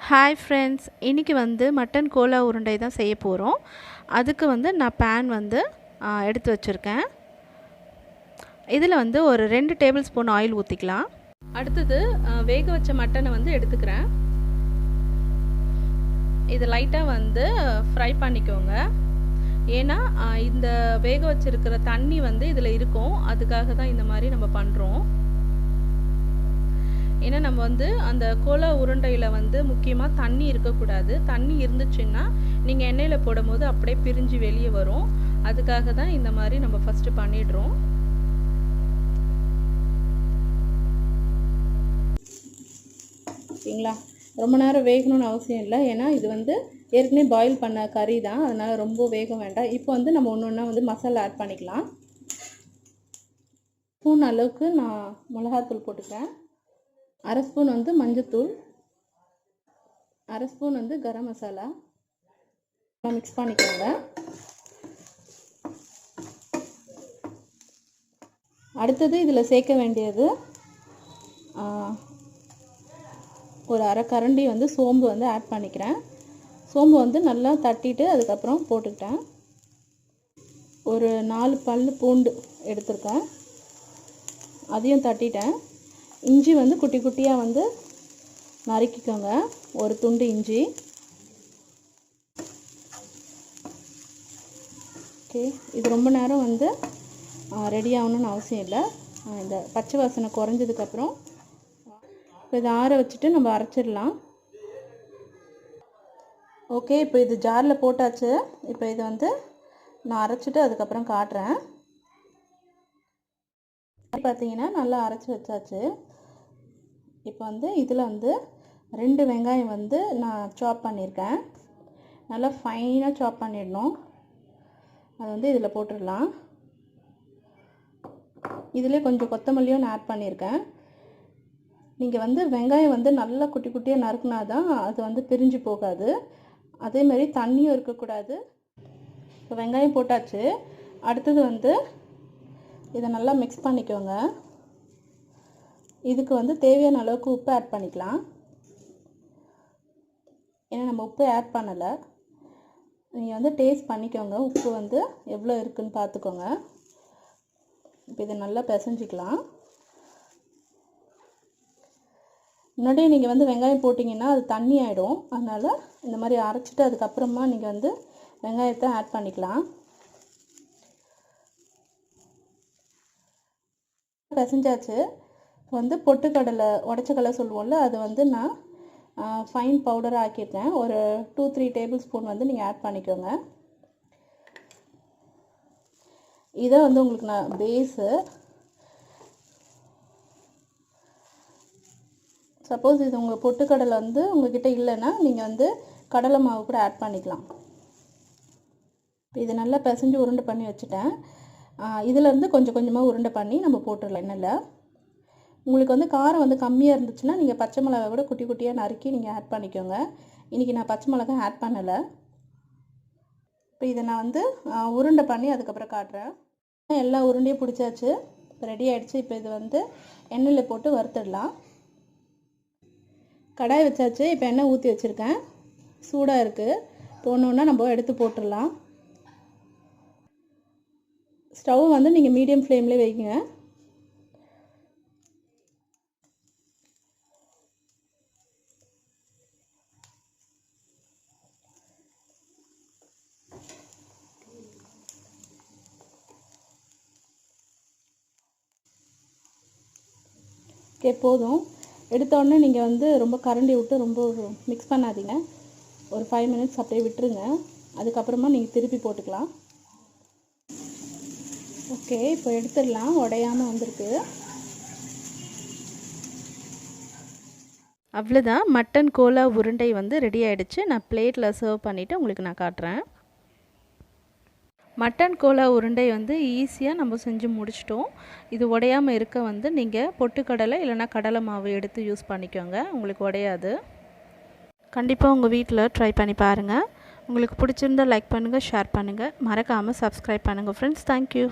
Hi friends, இன்றைக்கி வந்து mutton Cola உருண்டை தான் செய்ய போகிறோம். அதுக்கு வந்து நான் பேன் வந்து எடுத்து வச்சுருக்கேன். இதில் வந்து ஒரு 2 டேபிள் ஸ்பூன் ஆயில் ஊற்றிக்கலாம். அடுத்தது வேக வச்ச மட்டனை வந்து எடுத்துக்கிறேன். இது லைட்டாக வந்து ஃப்ரை பண்ணிக்கோங்க. ஏன்னா இந்த வேக வச்சுருக்கிற தண்ணி வந்து இதில் இருக்கும். அதுக்காக தான் இந்த மாதிரி நம்ம பண்ணுறோம். ஏன்னா நம்ம வந்து அந்த கோலா உருண்டையில் வந்து முக்கியமாக தண்ணி இருக்கக்கூடாது. தண்ணி இருந்துச்சுன்னா நீங்கள் எண்ணெயில் போடும்போது அப்படியே பிரிஞ்சு வெளியே வரும். அதுக்காக தான் இந்த மாதிரி நம்ம ஃபஸ்ட்டு பண்ணிடுறோம். ஓகேங்களா, ரொம்ப நேரம் வேகணும்னு அவசியம் இல்லை. ஏன்னா இது வந்து ஏற்கனவே பாயில் பண்ண கறி தான், அதனால் ரொம்ப வேக வேண்டாம். இப்போ வந்து நம்ம ஒன்று ஒன்றா வந்து மசாலா ஆட் பண்ணிக்கலாம். ஸ்பூன் அளவுக்கு நான் மிளகாத்தூள் போட்டுக்கிறேன். 1/2 ஸ்பூன் வந்து மஞ்சத்தூள், 1/2 ஸ்பூன் வந்து கரம் மசாலா மிக்ஸ் பண்ணிக்கோங்க. அடுத்தது இதில் சேர்க்க வேண்டியது ஒரு 1/2 கரண்டி வந்து சோம்பு வந்து ஆட் பண்ணிக்கிறேன். சோம்பு வந்து நல்லா தட்டிட்டு அதுக்கப்புறம் போட்டுக்கிட்டேன். ஒரு 4 பல் பூண்டு எடுத்திருக்கேன், அதையும் தட்டிட்டேன். இஞ்சி வந்து குட்டி குட்டியாக வந்து நறுக்கிக்கோங்க, ஒரு துண்டு இஞ்சி. ஓகே, இது ரொம்ப நேரம் வந்து ரெடி ஆகணும்னு அவசியம் இல்லை. இந்த பச்சை வாசனை குறைஞ்சதுக்கப்புறம் இப்போ இதை ஆற வச்சுட்டு நம்ம அரைச்சிடலாம். ஓகே, இப்போ இது ஜாரில் போட்டாச்சு. இப்போ இதை வந்து நான் அரைச்சிட்டு அதுக்கப்புறம் காட்டுறேன். பார்த்தீங்கன்னா நல்லா அரைச்சி வச்சாச்சு. இப்போ வந்து இதில் வந்து 2 வெங்காயம் வந்து நான் சாப் பண்ணியிருக்கேன். நல்லா ஃபைனாக சாப் பண்ணிடணும். அது வந்து இதில் போட்டுடலாம். இதில் கொஞ்சம் கொத்தமல்லியும் நான் ஆட் பண்ணியிருக்கேன். நீங்கள் வந்து வெங்காயம் வந்து நல்லா குட்டி குட்டியாக நறுக்குனா தான் அது வந்து பிரிஞ்சு போகாது. அதேமாதிரி தண்ணியும் இருக்கக்கூடாது. இப்போ வெங்காயம் போட்டாச்சு. அடுத்தது வந்து இதை நல்லா மிக்ஸ் பண்ணிக்கோங்க. இதுக்கு வந்து தேவையான அளவுக்கு உப்பு ஆட் பண்ணிக்கலாம். ஏன்னா நம்ம உப்பு ஆட் பண்ணலை. நீங்கள் வந்து டேஸ்ட் பண்ணிக்கோங்க, உப்பு வந்து எவ்வளோ இருக்குதுன்னு பார்த்துக்கோங்க. இப்போ இதை நல்லா பிசைஞ்சிக்கலாம். முன்னாடியே நீங்கள் வந்து வெங்காயம் போட்டிங்கன்னா அது தண்ணி ஆகிடும். அதனால் இந்த மாதிரி அரைச்சிட்டு அதுக்கப்புறமா நீங்கள் வந்து வெங்காயத்தை ஆட் பண்ணிக்கலாம். பிசைஞ்சாச்சு. வந்து பொட்டுக்கடலை, உடச்சக்கடலை சொல்லுவோம்ல, அது வந்து நான் ஃபைன் பவுடராக ஆக்கியிருக்கேன். ஒரு 2-3 டேபிள் ஸ்பூன் வந்து நீங்கள் ஆட் பண்ணிக்கோங்க. இதை வந்து உங்களுக்கு நான் பேஸு. சப்போஸ் இது உங்கள் பொட்டுக்கடலை வந்து உங்கள்கிட்ட இல்லைன்னா நீங்கள் வந்து கடலை மாவு கூட ஆட் பண்ணிக்கலாம். இது நல்லா பிசைஞ்சு உருண்டை பண்ணி வச்சுட்டேன். இதிலேருந்து கொஞ்சம் கொஞ்சமாக உருண்டை பண்ணி நம்ம போட்டுடலாம் எண்ணெயில். உங்களுக்கு வந்து காரம் வந்து கம்மியாக இருந்துச்சுன்னா நீங்கள் பச்சை மிளகாய் கூட குட்டி குட்டியாக நறுக்கி நீங்கள் ஆட் பண்ணிக்கோங்க. இன்றைக்கி நான் பச்சை மிளகாய் ஆட் பண்ணலை. இப்போ இதை நான் வந்து உருண்டை பண்ணி அதுக்கப்புறம் காட்டுறேன். எல்லா உருண்டையும் பிடிச்சாச்சு, ரெடி ஆகிடுச்சு. இப்போ இது வந்து எண்ணெயில் போட்டு வறுத்துடலாம். கடாய் வச்சாச்சு. இப்போ எண்ணெய் ஊற்றி வச்சுருக்கேன், சூடாக இருக்குது. தோணுன்னா நம்ம எடுத்து போட்டுடலாம். ஸ்டவ் வந்து நீங்கள் மீடியம் ஃப்ளேம்லேயே வைங்க. ஓகே, போதும். எடுத்தோடனே நீங்கள் வந்து ரொம்ப கரண்டி விட்டு ரொம்ப மிக்ஸ் பண்ணாதீங்க. ஒரு 5 மினிட்ஸ் அப்படியே விட்டுருங்க. அதுக்கப்புறமா நீங்கள் திருப்பி போட்டுக்கலாம். ஓகே, இப்போ எடுத்துடலாம். உடையாமல் வந்திருக்கு. அவ்வளோதான், மட்டன் கோலா உருண்டை வந்து ரெடி ஆகிடுச்சு. நான் பிளேட்டில் சர்வ் பண்ணிவிட்டு உங்களுக்கு நான் காட்டுறேன். மட்டன் கோலா உருண்டை வந்து ஈஸியாக நம்ம செஞ்சு முடிச்சிட்டோம். இது உடையாமல் இருக்க வந்து நீங்கள் பொட்டுக்கடலை இல்லைனா கடலை மாவு எடுத்து யூஸ் பண்ணிக்கோங்க, உங்களுக்கு உடையாது. கண்டிப்பாக உங்கள் வீட்டில் ட்ரை பண்ணி பாருங்கள். உங்களுக்கு பிடிச்சிருந்தால் லைக் பண்ணுங்கள், ஷேர் பண்ணுங்கள், மறக்காமல் சப்ஸ்கிரைப் பண்ணுங்கள் ஃப்ரெண்ட்ஸ். தேங்க்யூ.